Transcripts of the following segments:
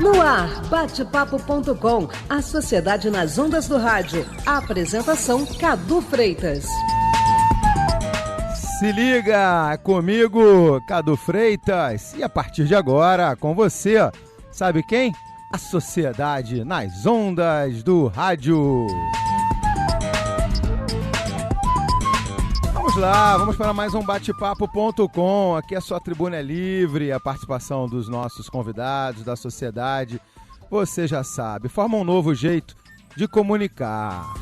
No ar, bate-papo.com, a sociedade nas ondas do rádio. Apresentação, Cadu Freitas. Se liga comigo, Cadu Freitas. E a partir de agora, com você, sabe quem? A sociedade nas ondas do rádio. Vamos lá, vamos para mais um bate-papo.com. Aqui a sua tribuna é livre, a participação dos nossos convidados, da sociedade. Você já sabe, forma um novo jeito de comunicar.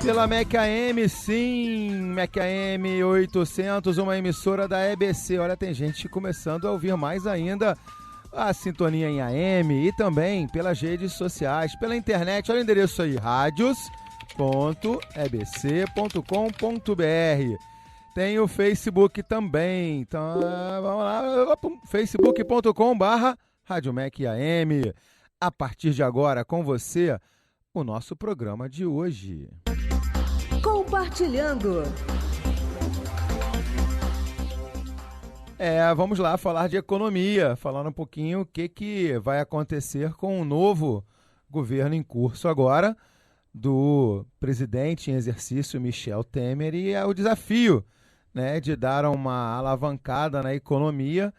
Pela MEC AM, sim, MEC AM 800, uma emissora da EBC. Olha, tem gente começando a ouvir mais ainda a sintonia em AM e também pelas redes sociais, pela internet. Olha o endereço aí, radios.ebc.com.br. Tem o Facebook também. Então, vamos lá, facebook.com/Rádio MEC AM. A partir de agora, com você, o nosso programa de hoje. Compartilhando. Vamos lá falar de economia, falando um pouquinho o que vai acontecer com o novo governo em curso agora, do presidente em exercício Michel Temer, e é o desafio, né, de dar uma alavancada na economia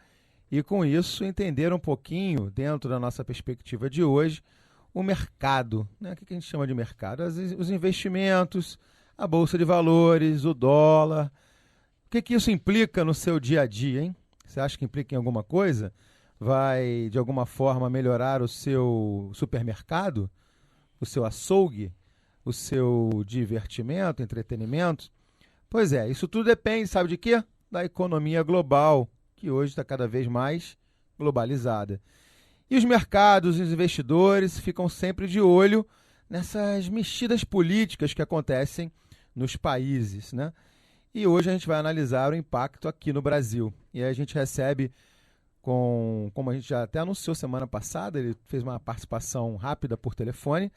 e, com isso, entender um pouquinho, dentro da nossa perspectiva de hoje, o mercado. Né? O que a gente chama de mercado? Os investimentos, a Bolsa de Valores, o dólar. O que isso implica no seu dia a dia, hein? Você acha que implica em alguma coisa? Vai, de alguma forma, melhorar o seu supermercado? O seu açougue? O seu divertimento, entretenimento? Pois é, isso tudo depende, sabe de quê? Da economia global, que hoje está cada vez mais globalizada. E os mercados, os investidores ficam sempre de olho nessas mexidas políticas que acontecem nos países, né? E hoje a gente vai analisar o impacto aqui no Brasil. E aí a gente recebe, como a gente já até anunciou semana passada, ele fez uma participação rápida por telefone,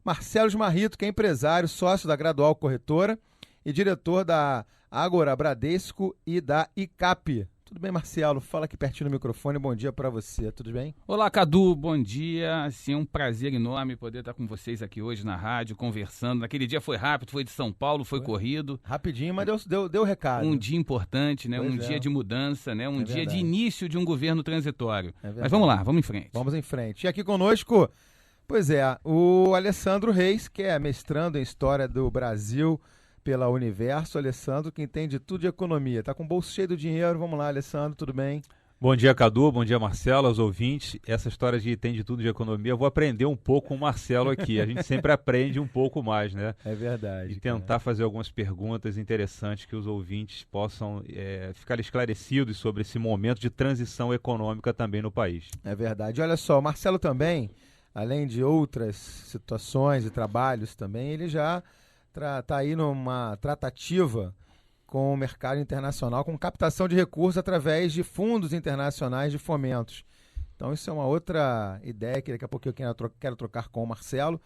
Marcelo Smarrito, que é empresário, sócio da Gradual Corretora e diretor da Ágora Bradesco e da ICAP. Tudo bem, Marcelo? Fala aqui pertinho no microfone. Bom dia para você. Tudo bem? Olá, Cadu. Bom dia. Assim, é um prazer enorme poder estar com vocês aqui hoje na rádio, conversando. Naquele dia foi rápido, foi de São Paulo, foi corrido. Rapidinho, mas deu recado. Um dia importante, né? Dia de mudança, né? Um dia de início de um governo transitório. Mas vamos lá, vamos em frente. Vamos em frente. E aqui conosco, o Alessandro Reis, que é mestrando em História do Brasil pela Universo. Alessandro, que entende tudo de economia. Tá com o bolso cheio de dinheiro. Vamos lá, Alessandro, tudo bem? Bom dia, Cadu. Bom dia, Marcelo, aos ouvintes. Essa história de entende tudo de economia, eu vou aprender um pouco com o Marcelo aqui. A gente sempre aprende um pouco mais, né? É verdade. E tentar fazer algumas perguntas interessantes que os ouvintes possam ficar esclarecidos sobre esse momento de transição econômica também no país. É verdade. Olha só, o Marcelo também, além de outras situações e trabalhos também, ele já está aí numa tratativa com o mercado internacional, com captação de recursos através de fundos internacionais de fomentos. Então isso é uma outra ideia que daqui a pouco eu quero trocar com o Marcelo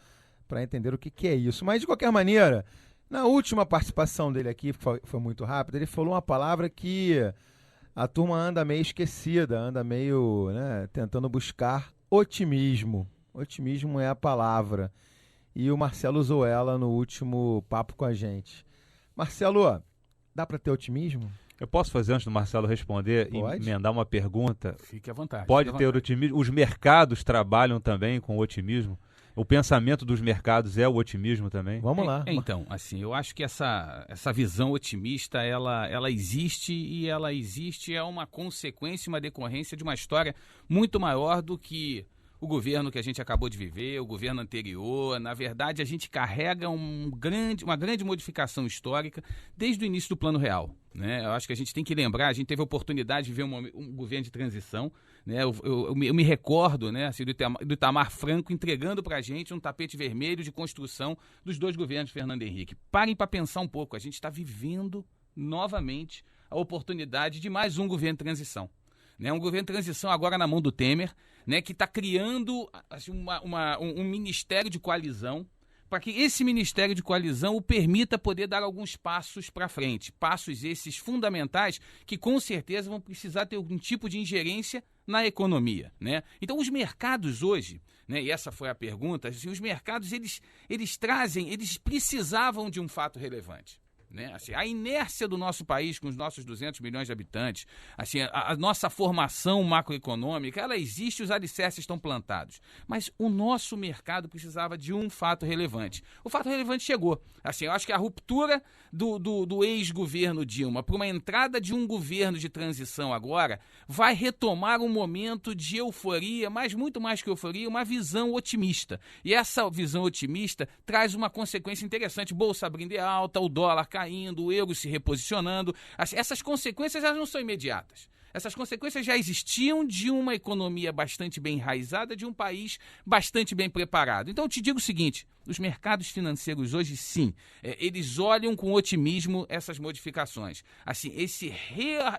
para entender o que é isso. Mas, de qualquer maneira, na última participação dele aqui, que foi muito rápida, ele falou uma palavra que a turma anda meio esquecida, anda meio, né, tentando buscar otimismo. Otimismo é a palavra. E o Marcelo usou ela no último papo com a gente. Marcelo, dá para ter otimismo? Eu posso fazer, antes do Marcelo responder, Pode? Emendar uma pergunta? Fique à vontade. Pode ter otimismo? Os mercados trabalham também com otimismo? O pensamento dos mercados é o otimismo também? Vamos lá. Então, assim, eu acho que essa visão otimista, ela existe, e ela existe é uma consequência, uma decorrência de uma história muito maior do que o governo que a gente acabou de viver, o governo anterior. Na verdade, a gente carrega uma grande modificação histórica desde o início do Plano Real, né? Eu acho que a gente tem que lembrar, a gente teve a oportunidade de ver um governo de transição, né? Eu me recordo, né, assim, do Itamar Franco entregando para a gente um tapete vermelho de construção dos dois governos de Fernando Henrique. Parem para pensar um pouco, a gente está vivendo novamente a oportunidade de mais um governo de transição. Né, um governo de transição agora na mão do Temer, né, que está criando assim, um ministério de coalizão para que esse Ministério de Coalizão o permita poder dar alguns passos para frente. Passos esses fundamentais que com certeza vão precisar ter algum tipo de ingerência na economia, né? Então os mercados hoje, né, e essa foi a pergunta, assim, os mercados eles precisavam de um fato relevante. Né? Assim, a inércia do nosso país com os nossos 200 milhões de habitantes, assim, a nossa formação macroeconômica, ela existe, os alicerces estão plantados. Mas o nosso mercado precisava de um fato relevante. O fato relevante chegou. Assim, eu acho que a ruptura do ex-governo Dilma para uma entrada de um governo de transição agora vai retomar um momento de euforia, mas muito mais que euforia, uma visão otimista. E essa visão otimista traz uma consequência interessante. Bolsa abrindo em alta, o dólar caindo, o euro se reposicionando. Essas consequências elas não são imediatas. Essas consequências já existiam de uma economia bastante bem enraizada, de um país bastante bem preparado. Então eu te digo o seguinte, os mercados financeiros hoje sim, eles olham com otimismo essas modificações. Assim,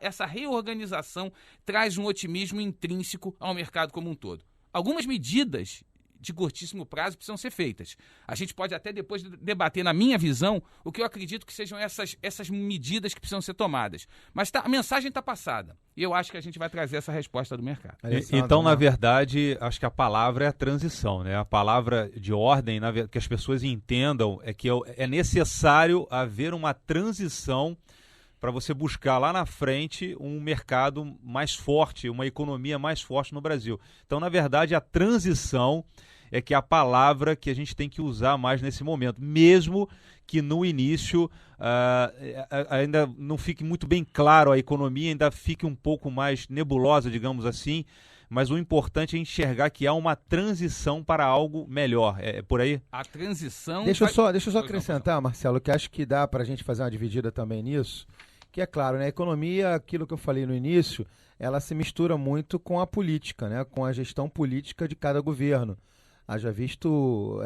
essa reorganização traz um otimismo intrínseco ao mercado como um todo. Algumas medidas de curtíssimo prazo precisam ser feitas. A gente pode até depois debater, na minha visão, o que eu acredito que sejam essas medidas que precisam ser tomadas. Mas a mensagem está passada. E eu acho que a gente vai trazer essa resposta do mercado. Então, na verdade, acho que a palavra é a transição, né? A palavra de ordem, que as pessoas entendam, é que é necessário haver uma transição para você buscar lá na frente um mercado mais forte, uma economia mais forte no Brasil. Então, na verdade, a transição é que é a palavra que a gente tem que usar mais nesse momento, mesmo que no início ainda não fique muito bem claro a economia, ainda fique um pouco mais nebulosa, digamos assim, mas o importante é enxergar que há uma transição para algo melhor. É por aí? A transição... Deixa eu só acrescentar, Marcelo, que acho que dá para a gente fazer uma dividida também nisso, que é claro, né, a economia, aquilo que eu falei no início, ela se mistura muito com a política, né, com a gestão política de cada governo. Haja visto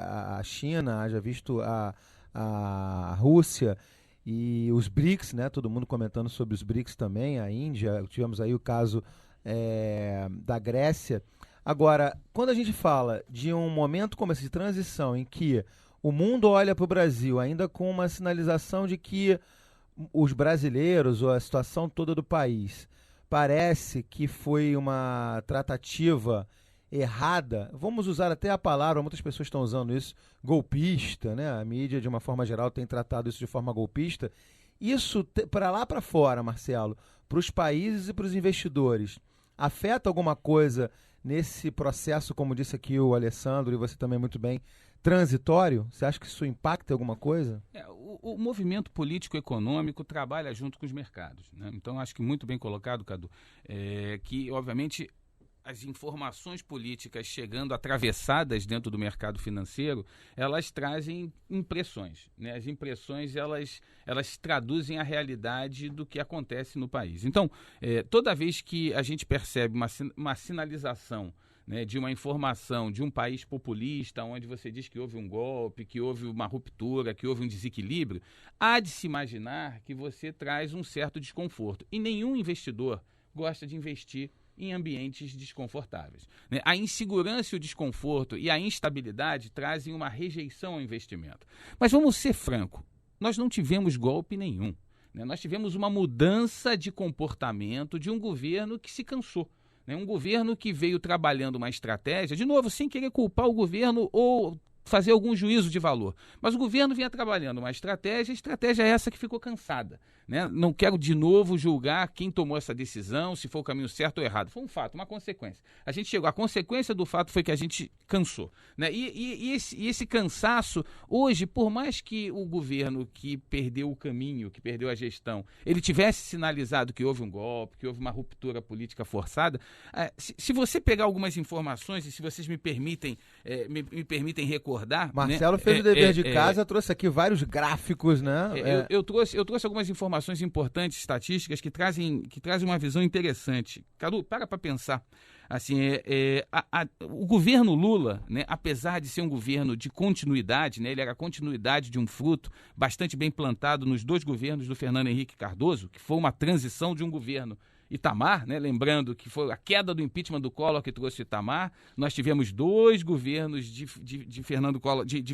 a China, haja visto a Rússia e os BRICS, né, todo mundo comentando sobre os BRICS também, a Índia, tivemos aí o caso da Grécia. Agora, quando a gente fala de um momento como esse de transição, em que o mundo olha para o Brasil ainda com uma sinalização de que os brasileiros, ou a situação toda do país, parece que foi uma tratativa errada, vamos usar até a palavra, muitas pessoas estão usando isso, golpista, né? A mídia, de uma forma geral, tem tratado isso de forma golpista. Isso, para lá para fora, Marcelo, para os países e para os investidores, afeta alguma coisa nesse processo, como disse aqui o Alessandro, e você também muito bem, transitório? Você acha que isso impacta alguma coisa? O movimento político-econômico trabalha junto com os mercados, né? Então, acho que muito bem colocado, Cadu, que, obviamente, as informações políticas chegando atravessadas dentro do mercado financeiro, elas trazem impressões, né? As impressões, elas traduzem a realidade do que acontece no país. Então, toda vez que a gente percebe uma sinalização, né, de uma informação de um país populista, onde você diz que houve um golpe, que houve uma ruptura, que houve um desequilíbrio, há de se imaginar que você traz um certo desconforto. E nenhum investidor gosta de investir em ambientes desconfortáveis, né? A insegurança, o desconforto e a instabilidade trazem uma rejeição ao investimento. Mas vamos ser francos, nós não tivemos golpe nenhum, né? Nós tivemos uma mudança de comportamento de um governo que se cansou. Um governo que veio trabalhando uma estratégia, de novo, sem querer culpar o governo ou fazer algum juízo de valor, mas o governo vinha trabalhando uma estratégia, a estratégia é essa que ficou cansada, né? Não quero de novo julgar quem tomou essa decisão, se foi o caminho certo ou errado, foi um fato, uma consequência. A gente chegou, a consequência do fato foi que a gente cansou, né? E esse cansaço, hoje, por mais que o governo que perdeu o caminho, que perdeu a gestão, ele tivesse sinalizado que houve um golpe, que houve uma ruptura política forçada, se você pegar algumas informações, e se vocês me permitem recordar, Marcelo, né, fez o dever de casa, trouxe aqui vários gráficos, né? Eu trouxe algumas informações importantes, estatísticas, que trazem uma visão interessante. Cadu, para pensar. Assim, o governo Lula, né, apesar de ser um governo de continuidade, né, ele era a continuidade de um fruto bastante bem plantado nos dois governos do Fernando Henrique Cardoso, que foi uma transição de um governo Itamar, né? Lembrando que foi a queda do impeachment do Collor que trouxe o Itamar. Nós tivemos 2 governos de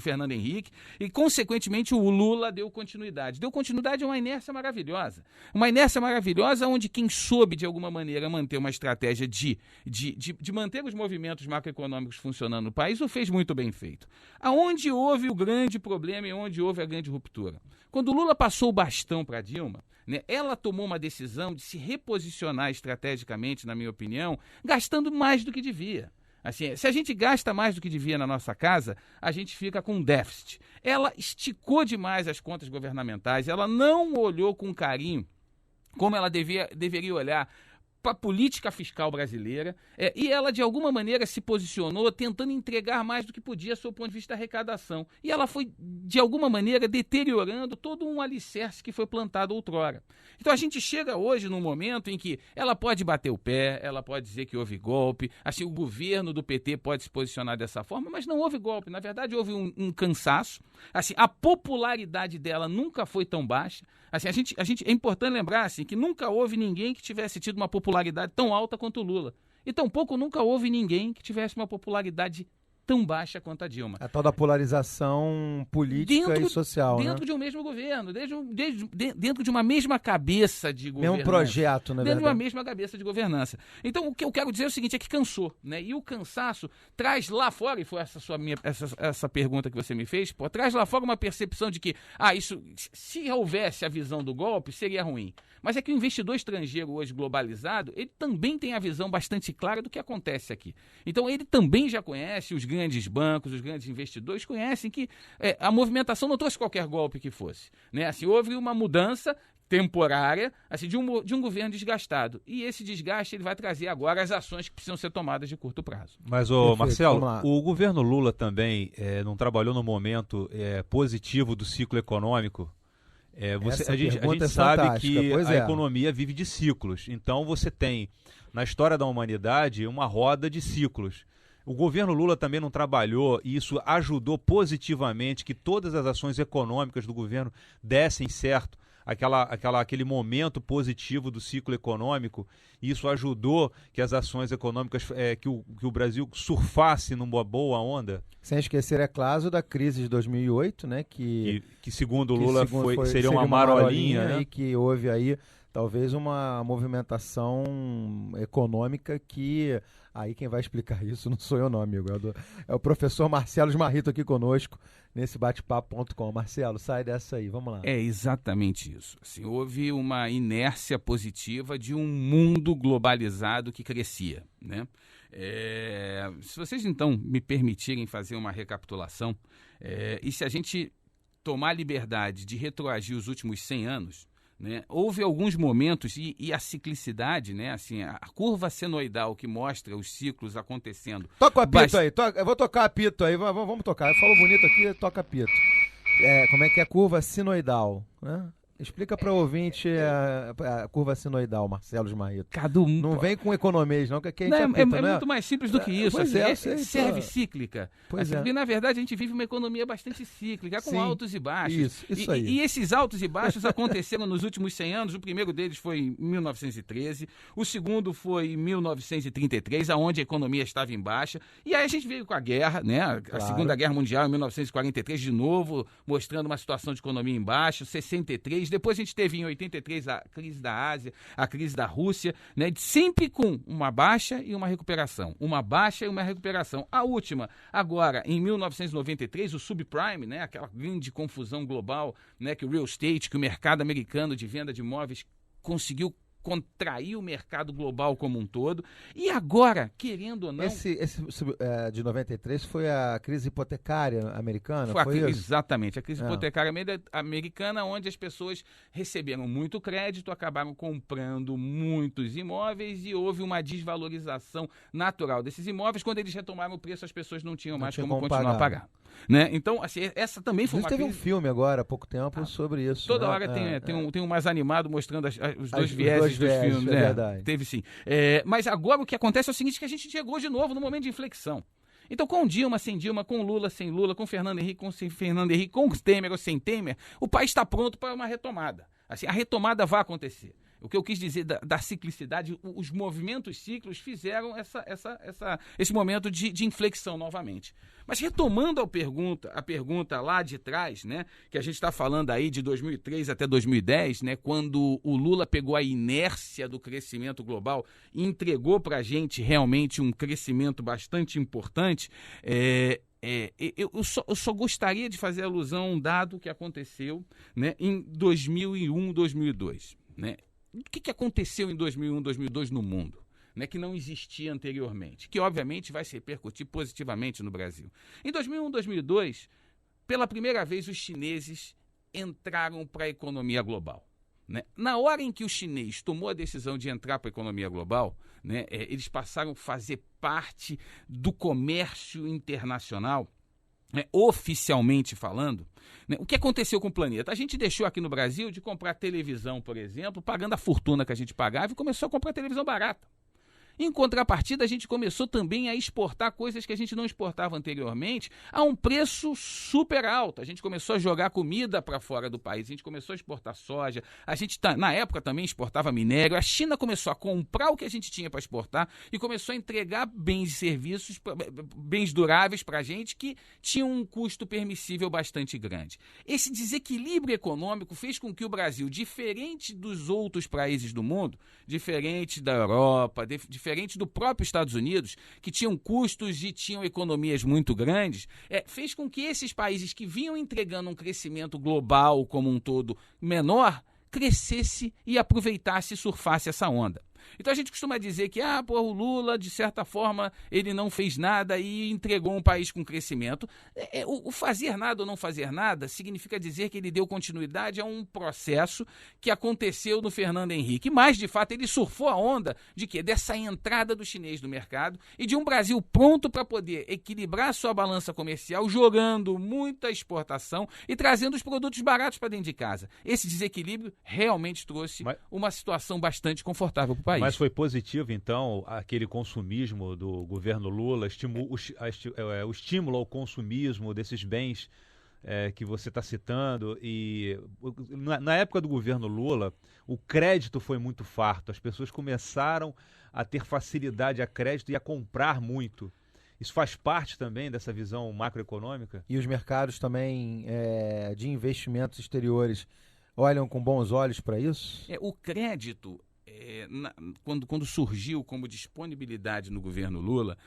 Fernando Henrique e, consequentemente, o Lula deu continuidade. Deu continuidade a uma inércia maravilhosa. Uma inércia maravilhosa onde quem soube, de alguma maneira, manter uma estratégia de manter os movimentos macroeconômicos funcionando no país, o fez muito bem feito. Aonde houve o grande problema e onde houve a grande ruptura? Quando o Lula passou o bastão para Dilma, né, ela tomou uma decisão de se reposicionar estrategicamente, na minha opinião, gastando mais do que devia. Assim, se a gente gasta mais do que devia na nossa casa, a gente fica com déficit. Ela esticou demais as contas governamentais, ela não olhou com carinho como ela deveria olhar para a política fiscal brasileira, e ela, de alguma maneira, se posicionou tentando entregar mais do que podia sob o ponto de vista da arrecadação. E ela foi, de alguma maneira, deteriorando todo um alicerce que foi plantado outrora. Então a gente chega hoje num momento em que ela pode bater o pé, ela pode dizer que houve golpe, assim, o governo do PT pode se posicionar dessa forma, mas não houve golpe. Na verdade, houve um cansaço. Assim, a popularidade dela nunca foi tão baixa. Assim, é importante lembrar assim, que nunca houve ninguém que tivesse tido uma popularidade tão alta quanto o Lula. E tampouco nunca houve ninguém que tivesse uma popularidade tão baixa quanto a Dilma. A tal da polarização política e social, dentro de um mesmo governo, dentro de uma mesma cabeça de governança. Mesmo projeto, na verdade. Dentro de uma mesma cabeça de governança. Então, o que eu quero dizer é o seguinte, é que cansou, né? E o cansaço traz lá fora, e foi essa pergunta que você me fez, traz lá fora uma percepção de que, isso, se houvesse a visão do golpe, seria ruim. Mas é que o investidor estrangeiro hoje globalizado, ele também tem a visão bastante clara do que acontece aqui. Então, ele também já conhece os grandes bancos, os grandes investidores conhecem que a movimentação não trouxe qualquer golpe que fosse, né? Assim, houve uma mudança temporária, assim, de um governo desgastado. E esse desgaste ele vai trazer agora as ações que precisam ser tomadas de curto prazo. Mas, Marcelo, o governo Lula também não trabalhou no momento positivo do ciclo econômico? A gente sabe que a economia vive de ciclos. Então você tem, na história da humanidade, uma roda de ciclos. O governo Lula também não trabalhou e isso ajudou positivamente que todas as ações econômicas do governo dessem certo, aquele momento positivo do ciclo econômico. E isso ajudou que as ações econômicas, que o Brasil surfasse numa boa onda. Sem esquecer, é claro, da crise de 2008, né? Que segundo o Lula seria uma marolinha, né? E que houve aí talvez uma movimentação econômica que... Aí quem vai explicar isso não sou eu não, amigo. É o professor Marcelo Smarrito aqui conosco nesse batepapo.com. Marcelo, sai dessa aí, vamos lá. É exatamente isso. Assim, houve uma inércia positiva de um mundo globalizado que crescia, né? Se vocês então me permitirem fazer uma recapitulação, e se a gente tomar a liberdade de retroagir os últimos 100 anos, né, houve alguns momentos e a ciclicidade, né, assim, a curva senoidal que mostra os ciclos acontecendo. Toca o apito aí, eu vou tocar apito aí, vamos tocar. Falou bonito aqui, toca apito. Como é que é a curva sinoidal, né? Explica para o ouvinte a curva sinoidal, Marcelo Smarrito. Não vem com economês, não, que aqui a gente é muito mais simples do que isso. Assim, serve cíclica. Pois Porque, na verdade, a gente vive uma economia bastante cíclica, com altos e baixos. Isso aí. E esses altos e baixos aconteceram nos últimos 100 anos. O primeiro deles foi em 1913, o segundo foi em 1933, onde a economia estava em baixa. E aí a gente veio com a guerra, né? A Segunda Guerra Mundial, em 1943, de novo, mostrando uma situação de economia em baixa, 63. Depois a gente teve em 83 a crise da Ásia, a crise da Rússia, né? Sempre com uma baixa e uma recuperação. Uma baixa e uma recuperação. A última, agora, em 1993, o subprime, né? Aquela grande confusão global, né? Que o real estate, que o mercado americano de venda de imóveis conseguiu contrair o mercado global como um todo. E agora, querendo ou não... Esse de 93 foi a crise hipotecária americana? Exatamente, a crise hipotecária americana, onde as pessoas receberam muito crédito, acabaram comprando muitos imóveis e houve uma desvalorização natural desses imóveis. Quando eles retomaram o preço, as pessoas não tinham mais como continuar a pagar. Né? Então, assim, essa também foi uma crise... Teve um filme agora, há pouco tempo, sobre isso. Toda hora tem um mais animado mostrando os dois vieses dos filmes. É verdade. Teve sim. Mas agora o que acontece é o seguinte, que a gente chegou de novo no momento de inflexão. Então, com Dilma, sem Dilma, com Lula, sem Lula, com Fernando Henrique, sem Fernando Henrique, com Temer ou sem Temer, o país está pronto para uma retomada. Assim, a retomada vai acontecer. O que eu quis dizer da ciclicidade, os movimentos cíclicos fizeram esse momento de inflexão novamente. Mas retomando a pergunta lá de trás, né, que a gente está falando aí de 2003 até 2010, né, quando o Lula pegou a inércia do crescimento global e entregou para a gente realmente um crescimento bastante importante, eu só gostaria de fazer alusão a um dado que aconteceu, né, em 2001, 2002. Né? O que aconteceu em 2001, 2002 no mundo, né, que não existia anteriormente, que obviamente vai se repercutir positivamente no Brasil? Em 2001, 2002, pela primeira vez os chineses entraram para a economia global. Né? Na hora em que o chinês tomou a decisão de entrar para a economia global, né, eles passaram a fazer parte do comércio internacional, né, oficialmente falando. Né? O que aconteceu com o planeta? A gente deixou aqui no Brasil de comprar televisão, por exemplo, pagando a fortuna que a gente pagava, e começou a comprar televisão barata. Em contrapartida, a gente começou também a exportar coisas que a gente não exportava anteriormente a um preço super alto. A gente começou a jogar comida para fora do país, a gente começou a exportar soja, a gente na época também exportava minério, a China começou a comprar o que a gente tinha para exportar e começou a entregar bens e serviços, bens duráveis para a gente que tinham um custo permissível bastante grande. Esse desequilíbrio econômico fez com que o Brasil, diferente dos outros países do mundo, diferente da Europa, diferente do próprio Estados Unidos, que tinham custos e tinham economias muito grandes, fez com que esses países que vinham entregando um crescimento global como um todo menor, crescesse e aproveitasse e surfasse essa onda. Então a gente costuma dizer que o Lula, de certa forma, ele não fez nada e entregou um país com crescimento. O fazer nada ou não fazer nada significa dizer que ele deu continuidade a um processo que aconteceu no Fernando Henrique. Mas, de fato, ele surfou a onda de quê? Dessa entrada do chinês no mercado e de um Brasil pronto para poder equilibrar sua balança comercial, jogando muita exportação e trazendo os produtos baratos para dentro de casa. Esse desequilíbrio realmente trouxe uma situação bastante confortável para o país. Mas foi positivo, então, aquele consumismo do governo Lula, o estímulo ao consumismo desses bens que você está citando. E na época do governo Lula, o crédito foi muito farto. As pessoas começaram a ter facilidade a crédito e a comprar muito. Isso faz parte também dessa visão macroeconômica? E os mercados também de investimentos exteriores olham com bons olhos para isso? O crédito... Quando surgiu como disponibilidade no governo Lula,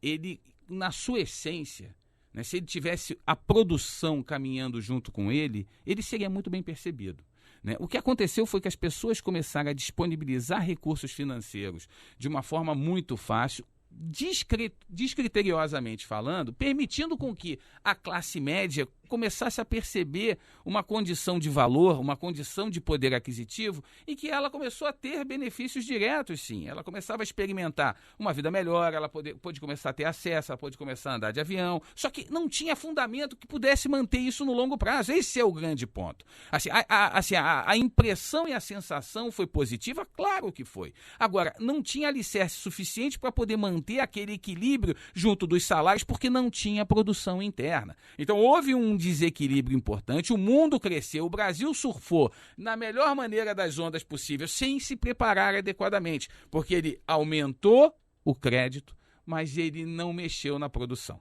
ele, na sua essência, né, se ele tivesse a produção caminhando junto com ele seria muito bem percebido. Né? O que aconteceu foi que as pessoas começaram a disponibilizar recursos financeiros de uma forma muito fácil, descriteriosamente falando, permitindo com que a classe média começasse a perceber uma condição de valor, uma condição de poder aquisitivo e que ela começou a ter benefícios diretos, sim. Ela começava a experimentar uma vida melhor, ela pôde começar a ter acesso, ela pôde começar a andar de avião, só que não tinha fundamento que pudesse manter isso no longo prazo. Esse é o grande ponto. A impressão e a sensação foi positiva? Claro que foi. Agora, não tinha alicerce suficiente para poder manter aquele equilíbrio junto dos salários porque não tinha produção interna. Então, houve um desequilíbrio importante, o mundo cresceu, o Brasil surfou na melhor maneira das ondas possíveis, sem se preparar adequadamente, porque ele aumentou o crédito, mas ele não mexeu na produção.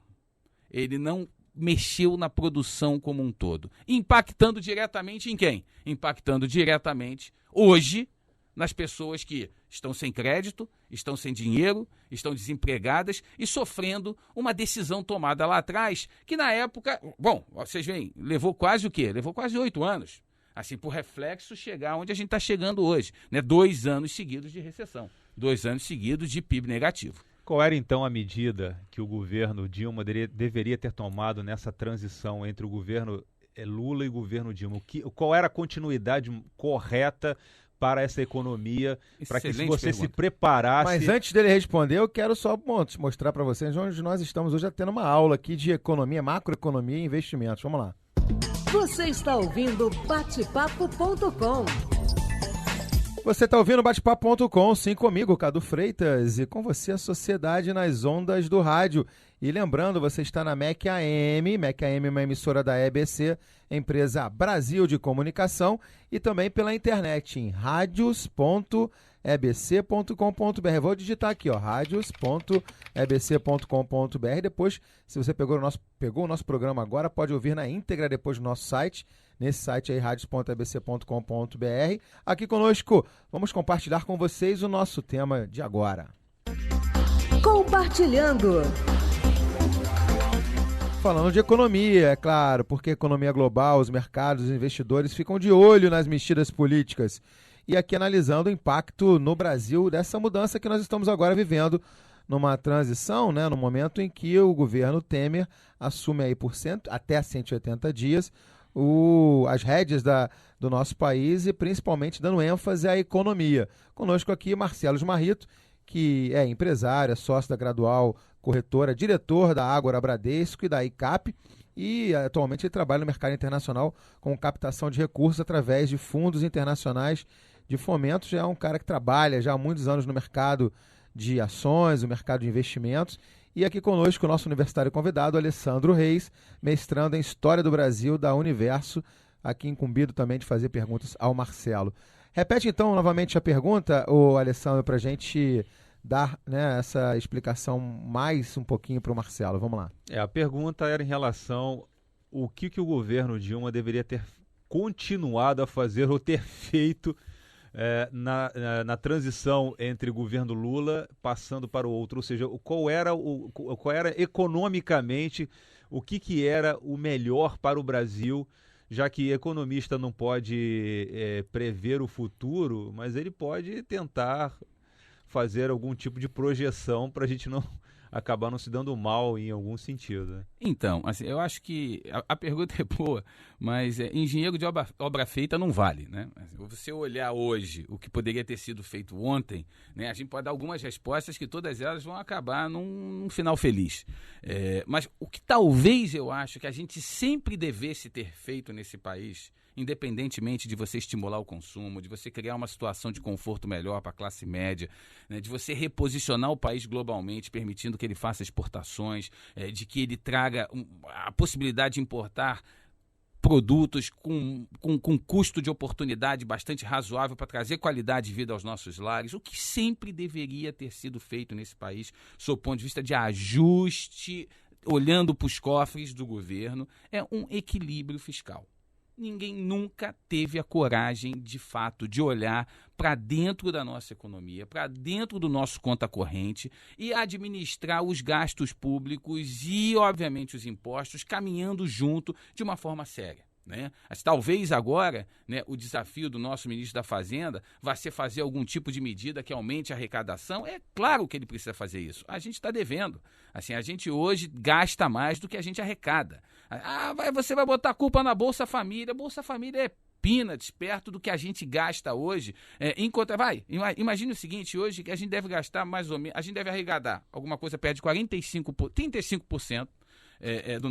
Ele não mexeu na produção como um todo. Impactando diretamente em quem? Impactando diretamente, hoje, nas pessoas que estão sem crédito, estão sem dinheiro, estão desempregadas e sofrendo uma decisão tomada lá atrás, que na época, vocês veem, levou quase o quê? Levou quase 8 anos, assim, por reflexo, chegar onde a gente está chegando hoje, né? 2 anos seguidos de recessão, 2 anos seguidos de PIB negativo. Qual era, então, a medida que o governo Dilma deveria ter tomado nessa transição entre o governo Lula e o governo Dilma? Qual era a continuidade correta para essa economia, para que você se preparasse... Mas antes dele responder, eu quero só mostrar para vocês onde nós estamos hoje tendo uma aula aqui de economia, macroeconomia e investimentos. Vamos lá. Você está ouvindo Bate-Papo.com. Você está ouvindo Bate-Papo.com, sim, comigo, Cadu Freitas, e com você a Sociedade nas Ondas do Rádio. E lembrando, você está na MEC AM, MEC AM é uma emissora da EBC, empresa Brasil de Comunicação, e também pela internet em radios.ebc.com.br. Vou digitar aqui, ó, radios.ebc.com.br. Depois, se você pegou o nosso programa agora, pode ouvir na íntegra depois no nosso site, nesse site aí, radios.ebc.com.br. Aqui conosco, vamos compartilhar com vocês o nosso tema de agora. Compartilhando. Falando de economia, é claro, porque a economia global, os mercados, os investidores ficam de olho nas mexidas políticas. E aqui analisando o impacto no Brasil dessa mudança que nós estamos agora vivendo, numa transição, né, no momento em que o governo Temer assume aí por até 180 dias as rédeas do nosso país e principalmente dando ênfase à economia. Conosco aqui Marcelo Smarrito, que é empresário, é sócio da Gradual Corretora, diretor da Ágora Bradesco e da ICAP, e atualmente ele trabalha no mercado internacional com captação de recursos através de fundos internacionais de fomento. Já é um cara que trabalha já há muitos anos no mercado de ações, no mercado de investimentos. E aqui conosco o nosso universitário convidado, Alessandro Reis, mestrando em História do Brasil da Universo, aqui incumbido também de fazer perguntas ao Marcelo. Repete então novamente a pergunta, Alessandro, para a gente dar, né, essa explicação mais um pouquinho para o Marcelo. Vamos lá. A pergunta era em relação ao que o governo Dilma deveria ter continuado a fazer ou ter feito na transição entre o governo Lula passando para o outro, ou seja, qual era economicamente o que era o melhor para o Brasil, já que economista não pode prever o futuro, mas ele pode tentar fazer algum tipo de projeção para a gente não acabar não se dando mal em algum sentido. Né? Então, assim, eu acho que a pergunta é boa, mas engenheiro de obra feita não vale, né? Se você olhar hoje o que poderia ter sido feito ontem, né, a gente pode dar algumas respostas que todas elas vão acabar num final feliz. Mas o que talvez eu acho que a gente sempre devesse ter feito nesse país, independentemente de você estimular o consumo, de você criar uma situação de conforto melhor para a classe média, né, de você reposicionar o país globalmente, permitindo que ele faça exportações, de que ele traga a possibilidade de importar produtos com custo de oportunidade bastante razoável para trazer qualidade de vida aos nossos lares, o que sempre deveria ter sido feito nesse país, sob o ponto de vista de ajuste, olhando para os cofres do governo, é um equilíbrio fiscal. Ninguém nunca teve a coragem, de fato, de olhar para dentro da nossa economia, para dentro do nosso conta corrente e administrar os gastos públicos e, obviamente, os impostos caminhando junto de uma forma séria. Né? Mas, talvez agora, né, o desafio do nosso ministro da Fazenda vai ser fazer algum tipo de medida que aumente a arrecadação. É claro que ele precisa fazer isso. A gente está devendo. Assim, a gente hoje gasta mais do que a gente arrecada. Você vai botar a culpa na Bolsa Família. Bolsa Família é peanuts perto do que a gente gasta hoje. Imagine o seguinte, hoje que a gente deve gastar mais ou menos, a gente deve arrecadar alguma coisa perto de 35% do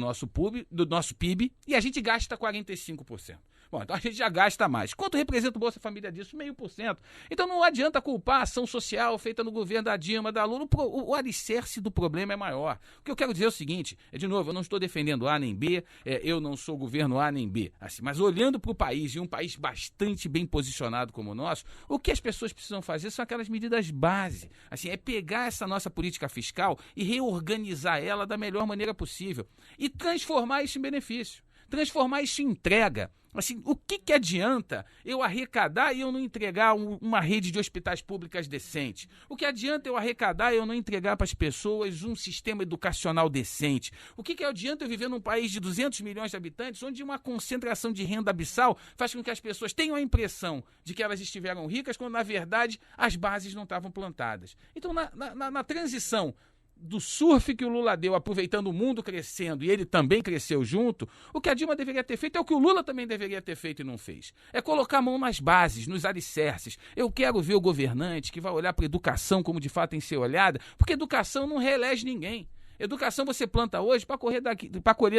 nosso PIB, e a gente gasta 45%. Bom, então a gente já gasta mais. Quanto representa o Bolsa Família disso? 0,5%. Então não adianta culpar a ação social feita no governo da Dilma, da Lula. O alicerce do problema é maior. O que eu quero dizer é o seguinte, de novo, eu não estou defendendo A nem B, eu não sou governo A nem B, assim, mas olhando para o país, e um país bastante bem posicionado como o nosso, o que as pessoas precisam fazer são aquelas medidas base. Assim, é pegar essa nossa política fiscal e reorganizar ela da melhor maneira possível e transformar isso em benefício, transformar isso em entrega. Assim, o que adianta eu arrecadar e eu não entregar uma rede de hospitais públicas decente? O que adianta eu arrecadar e eu não entregar para as pessoas um sistema educacional decente? O que adianta eu viver num país de 200 milhões de habitantes, onde uma concentração de renda abissal faz com que as pessoas tenham a impressão de que elas estiveram ricas, quando, na verdade, as bases não estavam plantadas? Então, na transição do surf que o Lula deu, aproveitando o mundo crescendo, e ele também cresceu junto, o que a Dilma deveria ter feito é o que o Lula também deveria ter feito e não fez. É colocar a mão nas bases, nos alicerces. Eu quero ver o governante que vai olhar para a educação como de fato tem que ser olhada, porque educação não reelege ninguém. Educação você planta hoje para colher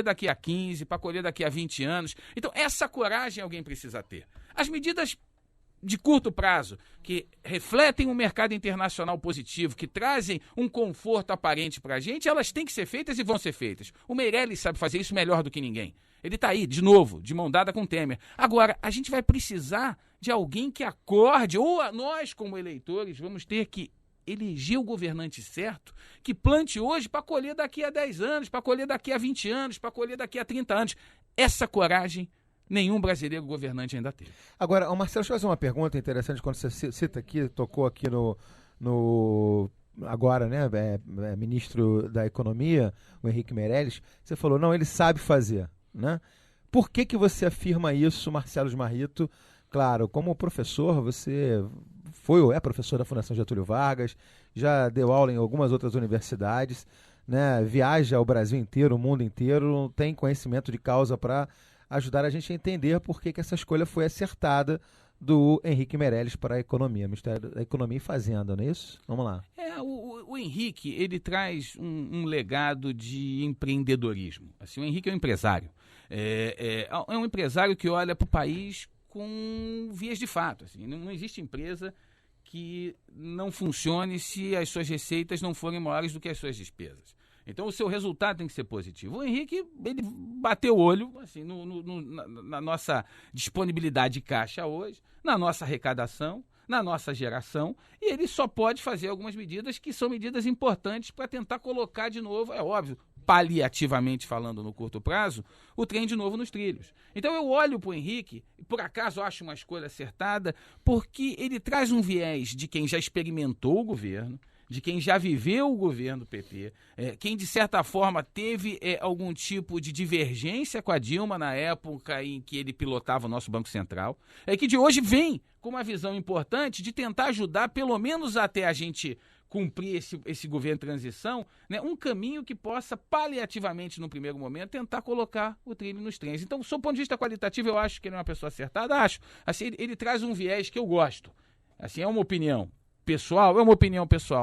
daqui a 15, para colher daqui a 20 anos. Então, essa coragem alguém precisa ter. As medidas de curto prazo, que refletem um mercado internacional positivo, que trazem um conforto aparente para a gente, elas têm que ser feitas e vão ser feitas. O Meirelles sabe fazer isso melhor do que ninguém. Ele está aí, de novo, de mão dada com o Temer. Agora, a gente vai precisar de alguém que acorde, ou nós, como eleitores, vamos ter que eleger o governante certo, que plante hoje para colher daqui a 10 anos, para colher daqui a 20 anos, para colher daqui a 30 anos. Essa coragem nenhum brasileiro governante ainda teve. Agora, Marcelo, deixa eu fazer uma pergunta interessante quando você cita aqui, tocou aqui no agora, né, ministro da Economia, o Henrique Meirelles, você falou, não, ele sabe fazer, né? Por que você afirma isso, Marcelo Smarrito? Claro, como professor, você foi ou é professor da Fundação Getúlio Vargas, já deu aula em algumas outras universidades, né? Viaja ao Brasil inteiro, o mundo inteiro, tem conhecimento de causa para ajudar a gente a entender por que essa escolha foi acertada do Henrique Meirelles para a economia, Ministério da Economia e Fazenda, não é isso? Vamos lá. O Henrique, ele traz um legado de empreendedorismo. Assim, o Henrique é um empresário. É um empresário que olha para o país com vias de fato. Assim, não existe empresa que não funcione se as suas receitas não forem maiores do que as suas despesas. Então, o seu resultado tem que ser positivo. O Henrique, ele bateu o olho assim, na nossa disponibilidade de caixa hoje, na nossa arrecadação, na nossa geração, e ele só pode fazer algumas medidas que são medidas importantes para tentar colocar de novo, é óbvio, paliativamente falando no curto prazo, o trem de novo nos trilhos. Então eu olho para o Henrique, e por acaso acho uma escolha acertada, porque ele traz um viés de quem já experimentou o governo, de quem já viveu o governo PT, quem de certa forma teve algum tipo de divergência com a Dilma na época em que ele pilotava o nosso Banco Central, que de hoje vem com uma visão importante de tentar ajudar, pelo menos até a gente cumprir esse governo de transição, né, um caminho que possa paliativamente, no primeiro momento, tentar colocar o trilho nos trens. Então, do ponto de vista qualitativo, eu acho que ele é uma pessoa acertada, acho. Assim, ele traz um viés que eu gosto. Assim, é uma opinião pessoal,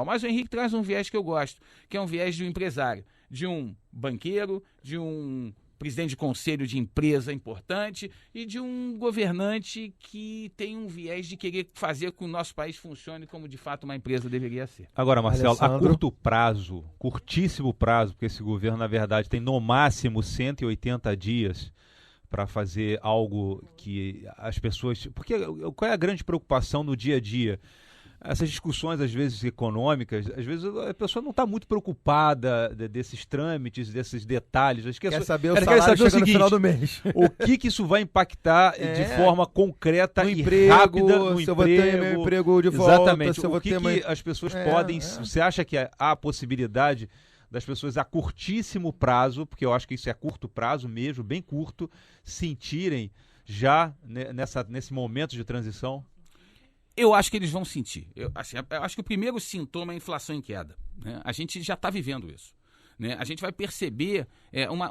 mas o Henrique traz um viés que eu gosto, que é um viés de um empresário, de um banqueiro, de um presidente de conselho de empresa importante e de um governante que tem um viés de querer fazer com que o nosso país funcione como de fato uma empresa deveria ser. Agora, Marcelo, Alessandro, a curto prazo, curtíssimo prazo, porque esse governo, na verdade, tem no máximo 180 dias para fazer algo que as pessoas... Porque qual é a grande preocupação no dia a dia? Essas discussões, às vezes, econômicas, às vezes a pessoa não está muito preocupada desses trâmites, desses detalhes. Quer saber o salário chega no final do mês. O que isso vai impactar de forma concreta no e emprego, rápida no se emprego. eu vou ter meu emprego de volta. Exatamente. Se eu vou que as pessoas podem... Você acha que há a possibilidade das pessoas a curtíssimo prazo, porque eu acho que isso é curto prazo mesmo, bem curto, sentirem já nesse momento de transição? Eu acho que eles vão sentir. Eu acho que o primeiro sintoma é a inflação em queda, né? A gente já está vivendo isso, né? A gente vai perceber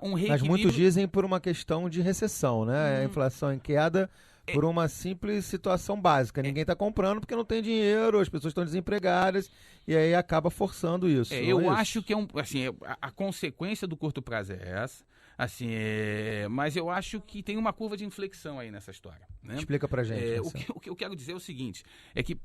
um reequilíbrio... Mas muitos dizem por uma questão de recessão, né? A inflação em queda por uma simples situação básica. Ninguém está comprando porque não tem dinheiro, as pessoas estão desempregadas e aí acaba forçando isso. Eu acho que a consequência do curto prazo é essa. Assim, mas eu acho que tem uma curva de inflexão aí nessa história, né? Explica pra gente. O que eu quero dizer é o seguinte, é que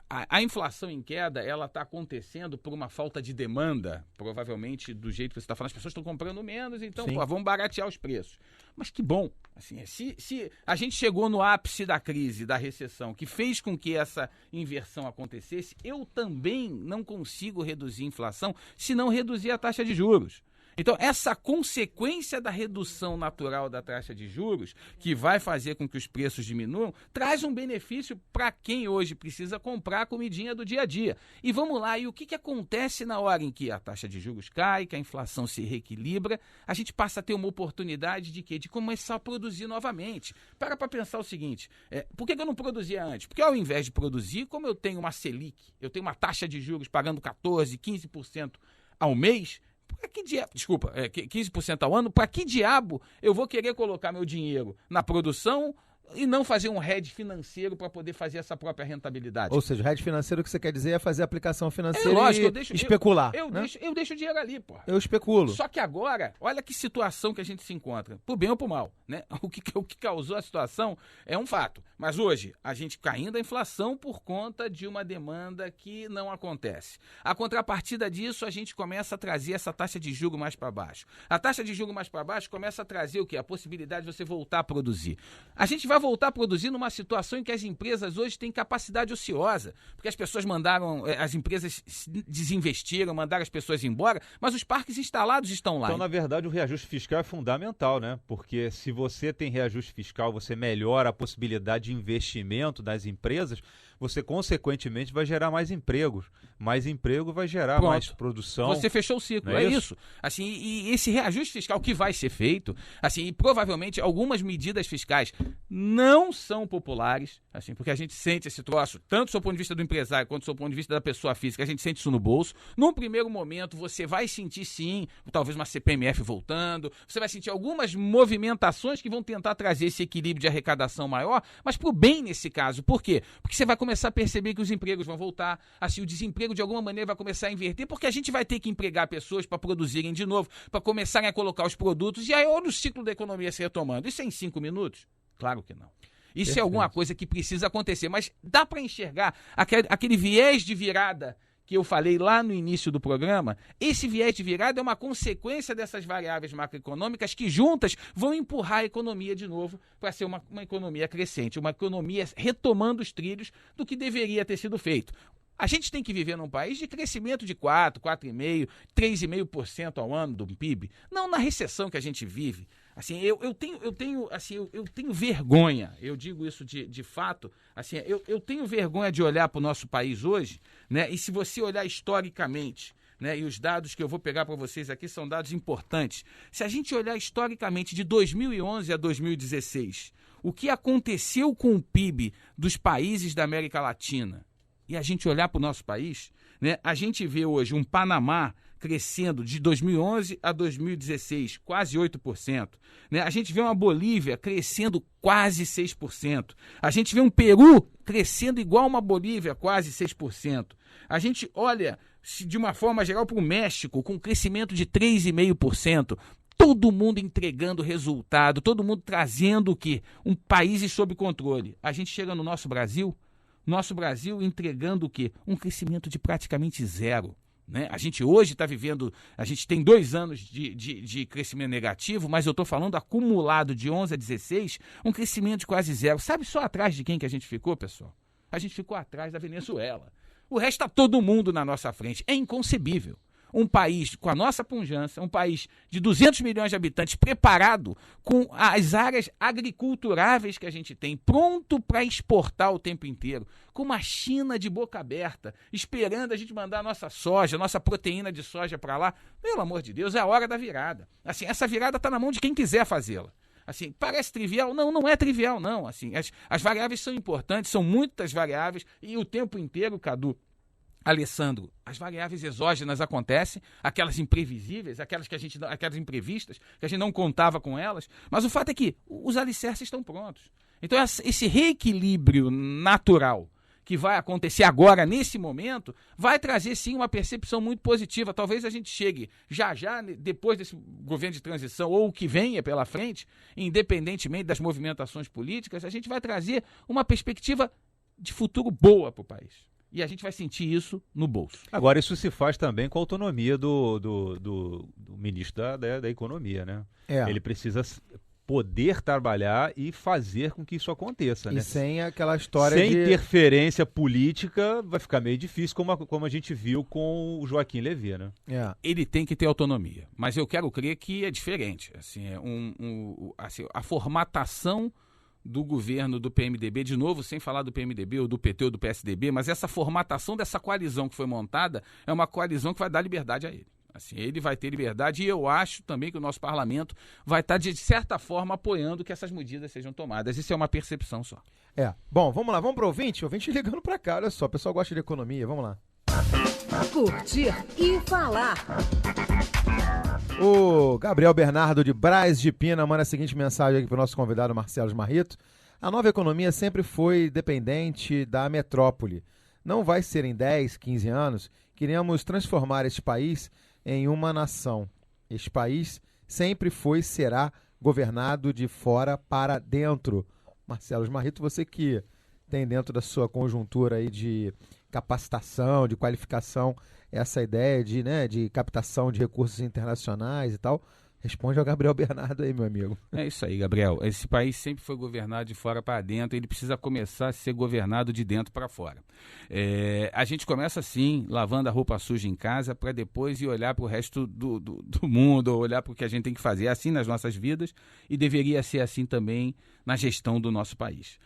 a inflação em queda, ela está acontecendo por uma falta de demanda, provavelmente do jeito que você está falando, as pessoas estão comprando menos, então vamos baratear os preços. Mas que bom, assim, se a gente chegou no ápice da crise, da recessão, que fez com que essa inversão acontecesse, eu também não consigo reduzir a inflação se não reduzir a taxa de juros. Então, essa consequência da redução natural da taxa de juros, que vai fazer com que os preços diminuam, traz um benefício para quem hoje precisa comprar a comidinha do dia a dia. E vamos lá, e o que acontece na hora em que a taxa de juros cai, que a inflação se reequilibra? A gente passa a ter uma oportunidade de quê? De começar a produzir novamente. Para pensar o seguinte, por que eu não produzia antes? Porque ao invés de produzir, como eu tenho uma Selic, eu tenho uma taxa de juros pagando 14%, 15% ao mês... 15% ao ano, para que diabo eu vou querer colocar meu dinheiro na produção E não fazer um hedge financeiro para poder fazer essa própria rentabilidade. Ou seja, hedge financeiro, o que você quer dizer é fazer aplicação financeira lógico, e especular. Eu deixo o dinheiro ali, pô. Eu especulo. Só que agora, olha que situação que a gente se encontra, pro bem ou pro mal, né? O que causou a situação é um fato. Mas hoje, a gente caindo a inflação por conta de uma demanda que não acontece. A contrapartida disso, a gente começa a trazer essa taxa de juros mais para baixo. A taxa de juros mais para baixo começa a trazer o quê? A possibilidade de você voltar a produzir. A gente vai voltar a produzir numa situação em que as empresas hoje têm capacidade ociosa, porque as pessoas as empresas desinvestiram, mandaram as pessoas embora, mas os parques instalados estão lá. Então, na verdade, o reajuste fiscal é fundamental, né? Porque se você tem reajuste fiscal, você melhora a possibilidade de investimento das empresas, você consequentemente vai gerar mais empregos. Mais emprego vai gerar mais produção. Você fechou o ciclo, é isso. Assim, e esse reajuste fiscal que vai ser feito, assim, e provavelmente algumas medidas fiscais não são populares, assim, porque a gente sente esse troço, tanto do seu ponto de vista do empresário quanto do seu ponto de vista da pessoa física, a gente sente isso no bolso. Num primeiro momento, você vai sentir sim, talvez uma CPMF voltando, você vai sentir algumas movimentações que vão tentar trazer esse equilíbrio de arrecadação maior, mas pro bem nesse caso. Por quê? Porque você vai começar a perceber que os empregos vão voltar, assim, o desemprego de alguma maneira vai começar a inverter, porque a gente vai ter que empregar pessoas para produzirem de novo, para começarem a colocar os produtos, e aí olha o ciclo da economia se retomando. Isso é em 5 minutos? Claro que não. Isso Perfeito. É alguma coisa que precisa acontecer, mas dá para enxergar aquele viés de virada que eu falei lá no início do programa. Esse viés de virada é uma consequência dessas variáveis macroeconômicas que juntas vão empurrar a economia de novo para ser uma economia crescente, uma economia retomando os trilhos do que deveria ter sido feito. A gente tem que viver num país de crescimento de 4,5%, 3,5% ao ano do PIB, não na recessão que a gente vive. Assim, eu tenho vergonha, eu digo isso de fato, assim, eu tenho vergonha de olhar para o nosso país hoje, né? E se você olhar historicamente, né, e os dados que eu vou pegar para vocês aqui são dados importantes. Se a gente olhar historicamente de 2011 a 2016, o que aconteceu com o PIB dos países da América Latina, e a gente olhar para o nosso país, né, a gente vê hoje um Panamá crescendo de 2011 a 2016, quase 8%. Né? A gente vê uma Bolívia crescendo quase 6%. A gente vê um Peru crescendo igual uma Bolívia, quase 6%. A gente olha, de uma forma geral, para o México, com um crescimento de 3,5%. Todo mundo entregando resultado, todo mundo trazendo o quê? Um país sob controle. A gente chega no nosso Brasil entregando o quê? Um crescimento de praticamente zero. Né? A gente hoje está vivendo, a gente tem 2 anos de crescimento negativo, mas eu estou falando acumulado de 11 a 16, um crescimento de quase zero. Sabe só atrás de quem que a gente ficou, pessoal? A gente ficou atrás da Venezuela. O resto está todo mundo na nossa frente. É inconcebível. Um país com a nossa pujança, um país de 200 milhões de habitantes preparado com as áreas agriculturáveis que a gente tem, pronto para exportar o tempo inteiro, com uma China de boca aberta, esperando a gente mandar a nossa soja, nossa proteína de soja para lá. Pelo amor de Deus, é a hora da virada. Assim, essa virada está na mão de quem quiser fazê-la. Assim, parece trivial? Não, não é trivial, não. Assim, as variáveis são importantes, são muitas variáveis, e o tempo inteiro, Cadu, Alessandro, as variáveis exógenas acontecem, aquelas imprevisíveis, aquelas imprevistas, que a gente não contava com elas, mas o fato é que os alicerces estão prontos. Então, esse reequilíbrio natural que vai acontecer agora, nesse momento, vai trazer sim uma percepção muito positiva. Talvez a gente chegue já, depois desse governo de transição, ou o que venha pela frente, independentemente das movimentações políticas, a gente vai trazer uma perspectiva de futuro boa para o país. E a gente vai sentir isso no bolso. Agora, isso se faz também com a autonomia do ministro da Economia, né? Ele precisa poder trabalhar e fazer com que isso aconteça, né? E sem aquela história sem interferência política, vai ficar meio difícil, como a gente viu com o Joaquim Levy, né? Ele tem que ter autonomia, mas eu quero crer que é diferente. Assim, a formatação do governo do PMDB, de novo, sem falar do PMDB ou do PT ou do PSDB, mas essa formatação dessa coalizão que foi montada é uma coalizão que vai dar liberdade a ele. Assim, ele vai ter liberdade, e eu acho também que o nosso parlamento vai estar, de certa forma, apoiando que essas medidas sejam tomadas. Isso é uma percepção só. Bom, vamos lá, vamos para o ouvinte ligando para cá, olha só, o pessoal gosta de economia, vamos lá. Curtir e falar. O Gabriel Bernardo de Braz de Pina manda a seguinte mensagem aqui para o nosso convidado Marcelo Marrito. A nova economia sempre foi dependente da metrópole. Não vai ser em 10, 15 anos que iremos transformar este país em uma nação. Este país sempre foi e será governado de fora para dentro. Marcelo Smarrito, você que tem dentro da sua conjuntura aí de capacitação, de qualificação, essa ideia de captação de recursos internacionais e tal, responde ao Gabriel Bernardo aí, meu amigo. É isso aí, Gabriel. Esse país sempre foi governado de fora para dentro, ele precisa começar a ser governado de dentro para fora. A gente começa assim, lavando a roupa suja em casa, para depois ir olhar para o resto do mundo, ou olhar para o que a gente tem que fazer. É assim nas nossas vidas e deveria ser assim também na gestão do nosso país.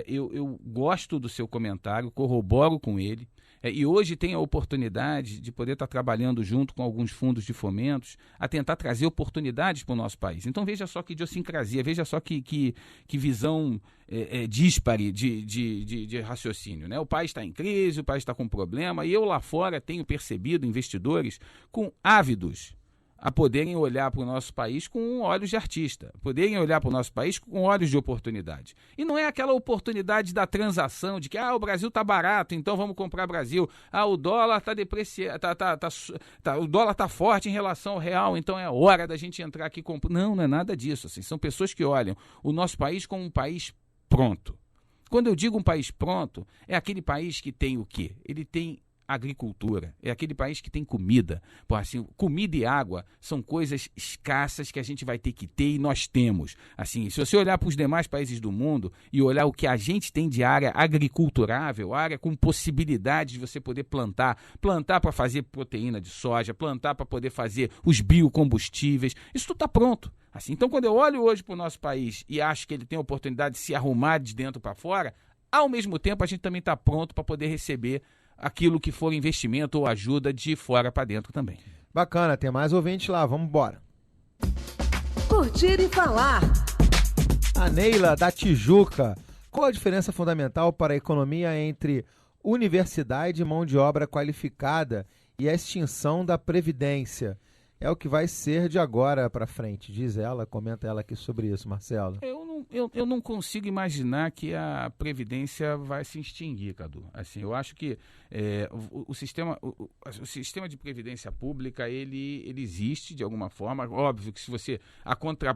Eu gosto do seu comentário, corroboro com ele. E hoje tem a oportunidade de poder estar trabalhando junto com alguns fundos de fomentos a tentar trazer oportunidades para o nosso país. Então veja só que idiosincrasia, veja só que visão díspare de raciocínio, né? O país está em crise, o país está com problema, e eu lá fora tenho percebido investidores ávidos a poderem olhar para o nosso país com olhos de artista, poderem olhar para o nosso país com olhos de oportunidade. E não é aquela oportunidade da transação, de que o Brasil está barato, então vamos comprar Brasil. O dólar está depreciado, o dólar está forte em relação ao real, então é hora da gente entrar aqui e comprar. Não é nada disso. Assim. São pessoas que olham o nosso país como um país pronto. Quando eu digo um país pronto, é aquele país que tem o quê? Ele tem agricultura, é aquele país que tem comida. Comida e água são coisas escassas que a gente vai ter que ter e nós temos. Assim, se você olhar para os demais países do mundo e olhar o que a gente tem de área agriculturável, área com possibilidade de você poder plantar para fazer proteína de soja, plantar para poder fazer os biocombustíveis, isso tudo está pronto. Assim, então, quando eu olho hoje para o nosso país e acho que ele tem a oportunidade de se arrumar de dentro para fora, ao mesmo tempo a gente também está pronto para poder receber aquilo que for investimento ou ajuda de fora para dentro também. Bacana, tem mais ouvinte lá, vamos embora. Curtir e falar. A Neila da Tijuca. Qual a diferença fundamental para a economia entre universidade e mão de obra qualificada e a extinção da Previdência? É o que vai ser de agora para frente, diz ela, comenta ela aqui sobre isso, Marcelo. Eu não consigo imaginar que a Previdência vai se extinguir, Cadu. Assim, eu acho que o sistema de Previdência Pública, ele existe de alguma forma. Óbvio que se você...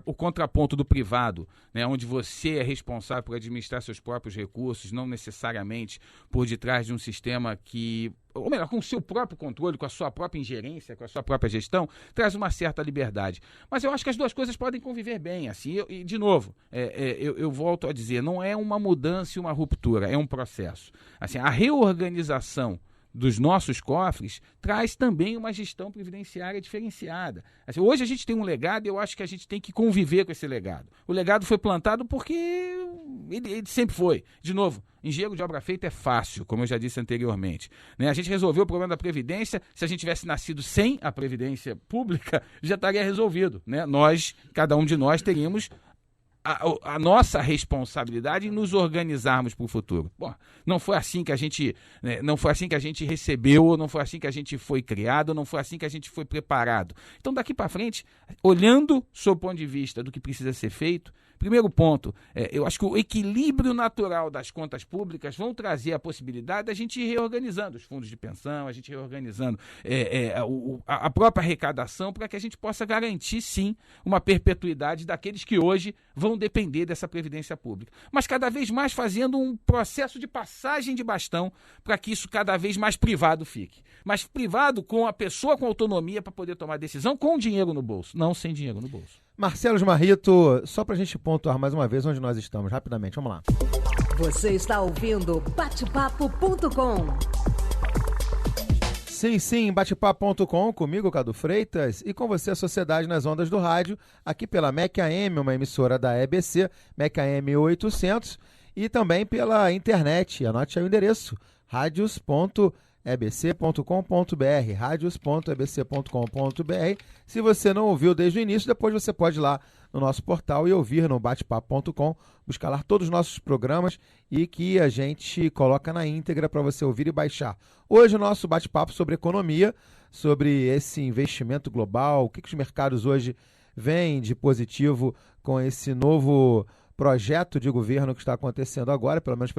o contraponto do privado, né, onde você é responsável por administrar seus próprios recursos, não necessariamente por detrás de um sistema que... ou melhor, com o seu próprio controle, com a sua própria ingerência, com a sua própria gestão, traz uma certa liberdade. Mas eu acho que as duas coisas podem conviver bem. Assim, e de novo, eu volto a dizer, não é uma mudança e uma ruptura, é um processo. Assim, a reorganização dos nossos cofres traz também uma gestão previdenciária diferenciada. Assim, hoje a gente tem um legado e eu acho que a gente tem que conviver com esse legado. O legado foi plantado porque ele sempre foi. De novo, engenheiro de obra feita é fácil, como eu já disse anteriormente. Né? A gente resolveu o problema da Previdência, se a gente tivesse nascido sem a Previdência Pública, já estaria resolvido. Né? Cada um de nós teríamos a nossa responsabilidade em nos organizarmos para o futuro. Bom, não foi assim que a gente recebeu, não foi assim que a gente foi criado, não foi assim que a gente foi preparado. Então, daqui para frente, olhando sob o ponto de vista do que precisa ser feito, primeiro ponto, eu acho que o equilíbrio natural das contas públicas vão trazer a possibilidade da gente ir reorganizando os fundos de pensão, a gente reorganizando a própria arrecadação para que a gente possa garantir, sim, uma perpetuidade daqueles que hoje vão depender dessa Previdência Pública. Mas cada vez mais fazendo um processo de passagem de bastão para que isso cada vez mais privado fique. Mas privado com a pessoa com autonomia para poder tomar decisão com dinheiro no bolso, não sem dinheiro no bolso. Marcelo Smarrito, só para a gente pontuar mais uma vez onde nós estamos, rapidamente, vamos lá. Você está ouvindo Batepapo.com. Sim, batepapo.com, comigo, Cadu Freitas, e com você a Sociedade nas Ondas do Rádio, aqui pela MEC AM, uma emissora da EBC, MEC AM 800, e também pela internet. Anote aí o endereço, radios.ebc.com.br, radios.ebc.com.br. Se você não ouviu desde o início, depois você pode ir lá no nosso portal e ouvir no batepapo.com, buscar lá todos os nossos programas e que a gente coloca na íntegra para você ouvir e baixar. Hoje o nosso bate-papo sobre economia, sobre esse investimento global, o que os mercados hoje veem de positivo com esse novo projeto de governo que está acontecendo agora, pelo menos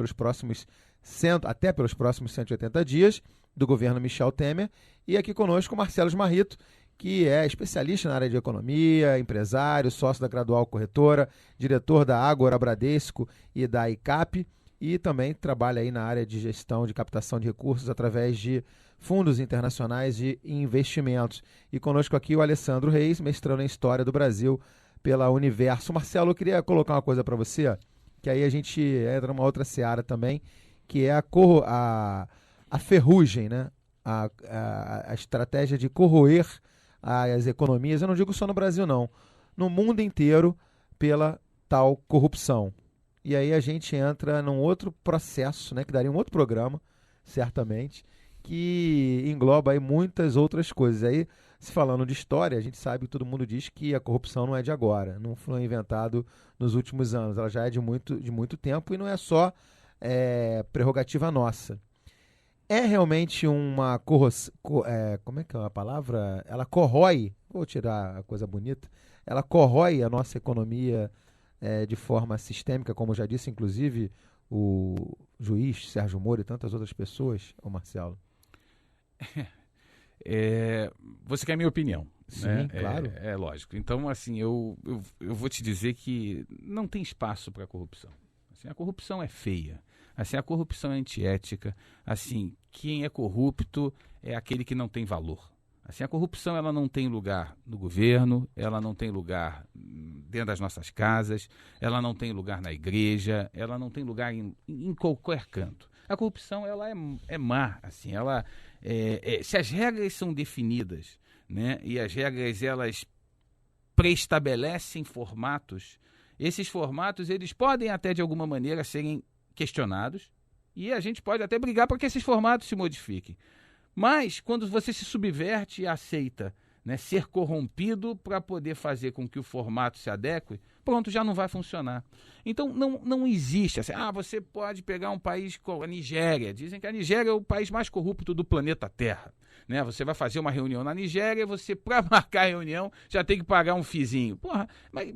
até pelos próximos 180 dias, do governo Michel Temer. E aqui conosco o Marcelo Smarrito, que é especialista na área de economia, empresário, sócio da Gradual Corretora, diretor da Ágora Bradesco e da ICAP, e também trabalha aí na área de gestão de captação de recursos através de fundos internacionais de investimentos. E conosco aqui o Alessandro Reis, mestrando em História do Brasil pela Universo. Marcelo, eu queria colocar uma coisa para você, que aí a gente entra numa outra seara também, que é a ferrugem, né? A estratégia de corroer as economias, eu não digo só no Brasil não, no mundo inteiro, pela tal corrupção. E aí a gente entra num outro processo, né, que daria um outro programa, certamente, que engloba aí muitas outras coisas. Aí, se falando de história, a gente sabe que todo mundo diz que a corrupção não é de agora, não foi inventado nos últimos anos, ela já é de muito tempo e não é só prerrogativa nossa. É realmente uma como é que é a palavra? Ela corrói, vou tirar a coisa bonita, ela corrói a nossa economia de forma sistêmica, como já disse, inclusive, o juiz Sérgio Moro e tantas outras pessoas, ô Marcelo. Você quer a minha opinião? Sim, né? Claro. É lógico. Então, assim, eu vou te dizer que não tem espaço para corrupção. Assim, a corrupção é feia. Assim, a corrupção é antiética. Assim, quem é corrupto é aquele que não tem valor. Assim, a corrupção ela não tem lugar no governo, ela não tem lugar dentro das nossas casas, ela não tem lugar na igreja, ela não tem lugar em qualquer canto. A corrupção ela é má, assim, se as regras são definidas, né, e as regras elas preestabelecem formatos, esses formatos eles podem até de alguma maneira serem questionados e a gente pode até brigar para que esses formatos se modifiquem. Mas quando você se subverte e aceita, né, ser corrompido para poder fazer com que o formato se adeque, pronto, já não vai funcionar. Então não existe assim, você pode pegar um país como a Nigéria, dizem que a Nigéria é o país mais corrupto do planeta Terra. Né? Você vai fazer uma reunião na Nigéria, você para marcar a reunião já tem que pagar um fizinho. Porra, mas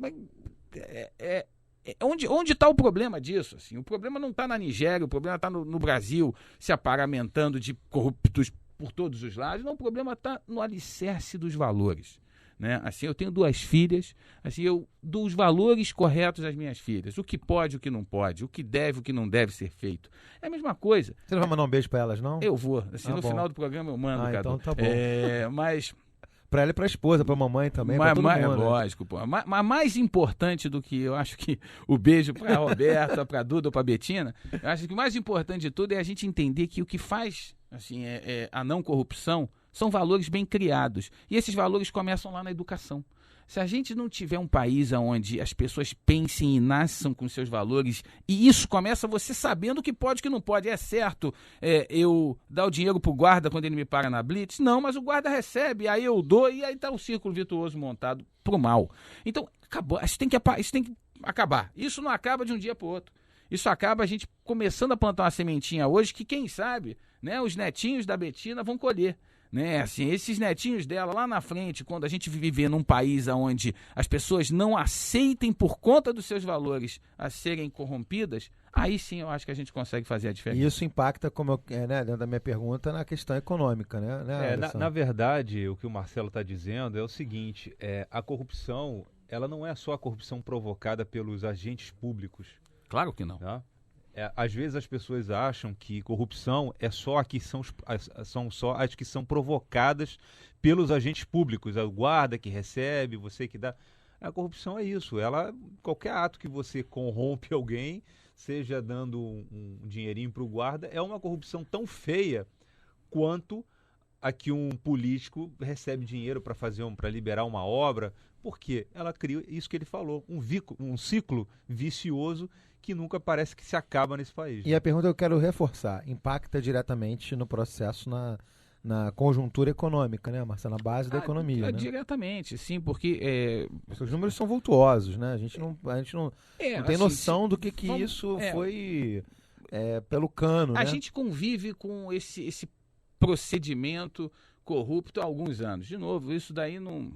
onde está o problema disso? Assim? O problema não está na Nigéria, o problema está no Brasil se aparamentando de corruptos por todos os lados. Não, o problema está no alicerce dos valores. Né? Assim, eu tenho 2 filhas, assim, eu dou os valores corretos às minhas filhas. O que pode, o que não pode, o que deve, o que não deve ser feito. É a mesma coisa. Você não vai mandar um beijo para elas, não? Eu vou. Assim, no final do programa eu mando, Cadu. Então tá bom. Mas... Para ela e para a esposa, para a mamãe também, para todo mundo. É lógico, pô. Mas mais importante do que, eu acho que o beijo para a Roberta, para a Duda ou para a Betina, eu acho que o mais importante de tudo é a gente entender que o que faz assim, a não corrupção são valores bem criados. E esses valores começam lá na educação. Se a gente não tiver um país onde as pessoas pensem e nasçam com seus valores, e isso começa você sabendo o que pode e o que não pode. É certo eu dar o dinheiro pro guarda quando ele me para na blitz? Não, mas o guarda recebe, aí eu dou e aí está o círculo virtuoso montado pro mal. Então, acabou. Isso tem que acabar. Isso não acaba de um dia pro outro. Isso acaba a gente começando a plantar uma sementinha hoje que, quem sabe, né, os netinhos da Betina vão colher. Né, assim, esses netinhos dela lá na frente, quando a gente viver num país onde as pessoas não aceitem por conta dos seus valores a serem corrompidas, aí sim eu acho que a gente consegue fazer a diferença. E isso impacta, como dentro da minha pergunta, na questão econômica, né? Na verdade, o que o Marcelo está dizendo é o seguinte, a corrupção, ela não é só a corrupção provocada pelos agentes públicos. Claro que não. Tá? Às vezes as pessoas acham que corrupção é só são só as que são provocadas pelos agentes públicos, o guarda que recebe, você que dá. A corrupção é isso, qualquer ato que você corrompe alguém, seja dando um dinheirinho para o guarda, é uma corrupção tão feia quanto a que um político recebe dinheiro para liberar uma obra, porque ela cria isso que ele falou, um ciclo vicioso que nunca parece que se acaba nesse país. E a pergunta que eu quero reforçar, impacta diretamente no processo na conjuntura econômica, né, Marcelo? Na base da economia, né? Diretamente, sim, porque... Os números são vultuosos, né? A gente não tem noção do que isso foi pelo cano, né? A gente convive com esse procedimento corrupto há alguns anos. De novo, isso daí não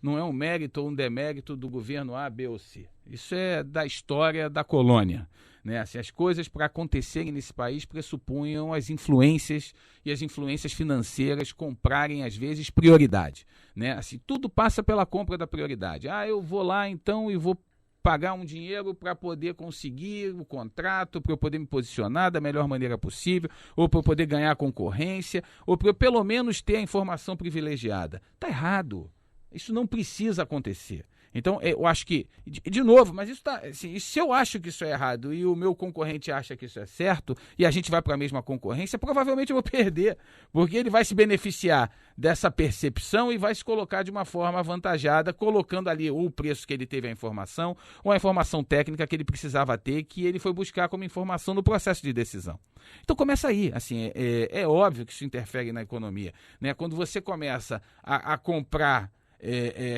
é um mérito ou um demérito do governo A, B ou C. Isso é da história da colônia. Né? Assim, as coisas para acontecerem nesse país pressupunham as influências e as influências financeiras comprarem, às vezes, prioridade. Né? Assim, tudo passa pela compra da prioridade. Eu vou lá então e vou pagar um dinheiro para poder conseguir o contrato, para eu poder me posicionar da melhor maneira possível, ou para eu poder ganhar concorrência, ou para eu pelo menos ter a informação privilegiada. Está errado. Isso não precisa acontecer. Então, eu acho que, de novo, mas isso tá, assim, se eu acho que isso é errado e o meu concorrente acha que isso é certo e a gente vai para a mesma concorrência, provavelmente eu vou perder, porque ele vai se beneficiar dessa percepção e vai se colocar de uma forma avantajada, colocando ali ou o preço que ele teve a informação ou a informação técnica que ele precisava ter, que ele foi buscar como informação no processo de decisão. Então começa aí, assim, é óbvio que isso interfere na economia, né? Quando você começa a comprar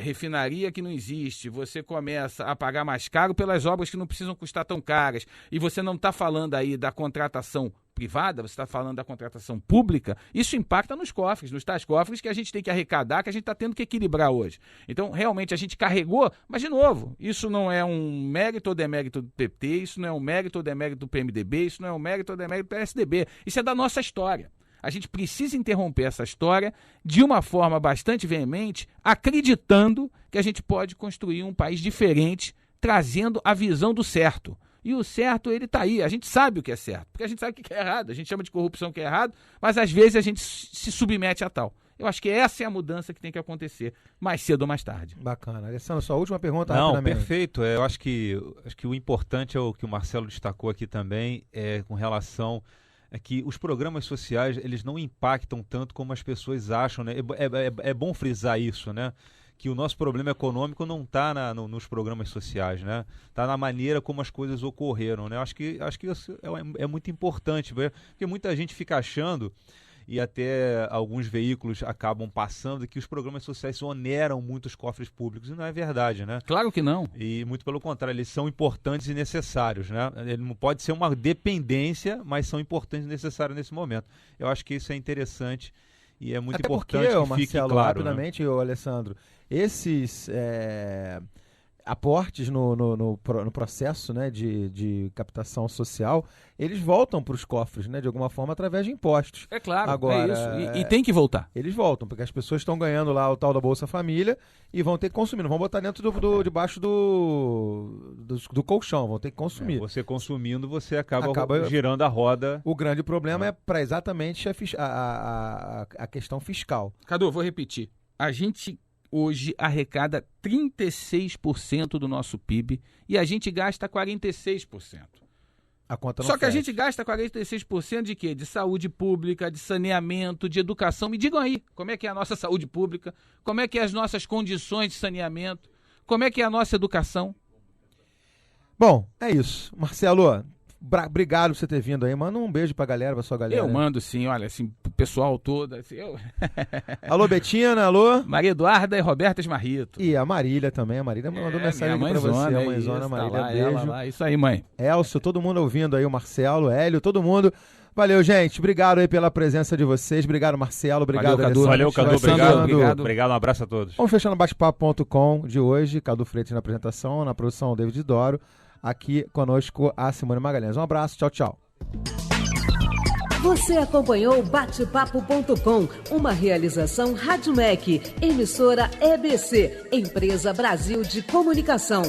refinaria que não existe, você começa a pagar mais caro pelas obras que não precisam custar tão caras, e você não está falando aí da contratação privada, você está falando da contratação pública, isso impacta nos cofres, nos tais cofres que a gente tem que arrecadar, que a gente está tendo que equilibrar hoje. Então, realmente, a gente carregou, mas, de novo, isso não é um mérito ou demérito do PT, isso não é um mérito ou demérito do PMDB, isso não é um mérito ou demérito do PSDB, isso é da nossa história. A gente precisa interromper essa história de uma forma bastante veemente, acreditando que a gente pode construir um país diferente, trazendo a visão do certo. E o certo, ele está aí. A gente sabe o que é certo, porque a gente sabe o que é errado. A gente chama de corrupção que é errado, mas às vezes a gente se submete a tal. Eu acho que essa é a mudança que tem que acontecer, mais cedo ou mais tarde. Bacana. Alessandro, sua última pergunta. Não, perfeito. Eu acho que o importante é o que o Marcelo destacou aqui também, com relação... é que os programas sociais, eles não impactam tanto como as pessoas acham, né? É bom frisar isso, né? Que o nosso problema econômico não está nos programas sociais, né? Está na maneira como as coisas ocorreram, né? Acho que isso é muito importante, porque muita gente fica achando, e até alguns veículos acabam passando, que os programas sociais oneram muito os cofres públicos, e não é verdade, né? Claro que não. E muito pelo contrário, eles são importantes e necessários, né? Ele não pode ser uma dependência, mas são importantes e necessários nesse momento. Eu acho que isso é interessante e é muito até importante porque, que Marcelo, fique claro. Rapidamente, né? Alessandro, esses aportes no processo, né, de captação social, eles voltam para os cofres, né, de alguma forma, através de impostos. É claro, agora, é isso. E tem que voltar. Eles voltam, porque as pessoas estão ganhando lá o tal da Bolsa Família e vão ter que consumir, não vão botar dentro debaixo do colchão, vão ter que consumir. Você consumindo, você acaba girando a roda. O grande problema é para exatamente a questão fiscal. Cadu, vou repetir. A gente hoje arrecada 36% do nosso PIB e a gente gasta 46%. A conta não Só que fecha. a gente gasta 46% de quê? De saúde pública, de saneamento, de educação. Me digam aí, como é que é a nossa saúde pública? Como é que é as nossas condições de saneamento? Como é que é a nossa educação? Bom, é isso. Marcelo, obrigado por você ter vindo aí. Manda um beijo pra galera, pra sua galera. Eu mando sim, olha, assim, pro pessoal todo. Assim, Alô, Betina, alô? Maria Eduarda e Roberta Esmarrito. E a Marília também. A Marília mandou mensagem aqui pra você. A mãezona, Marília, lá, beijo. Lá. Isso aí, mãe. Elcio, todo mundo ouvindo aí, o Marcelo, o Hélio, todo mundo. Valeu, gente. Obrigado aí pela presença de vocês. Obrigado, Marcelo. Obrigado, Cadu. Valeu, Cadu. Obrigado. Um abraço a todos. Vamos fechando o bate-papo.com de hoje. Cadu Freitas na apresentação, na produção, David Doro. Aqui conosco a Simone Magalhães. Um abraço, tchau, tchau. Você acompanhou o Bate-Papo.com, uma realização Rádio MEC, emissora EBC, Empresa Brasil de Comunicação.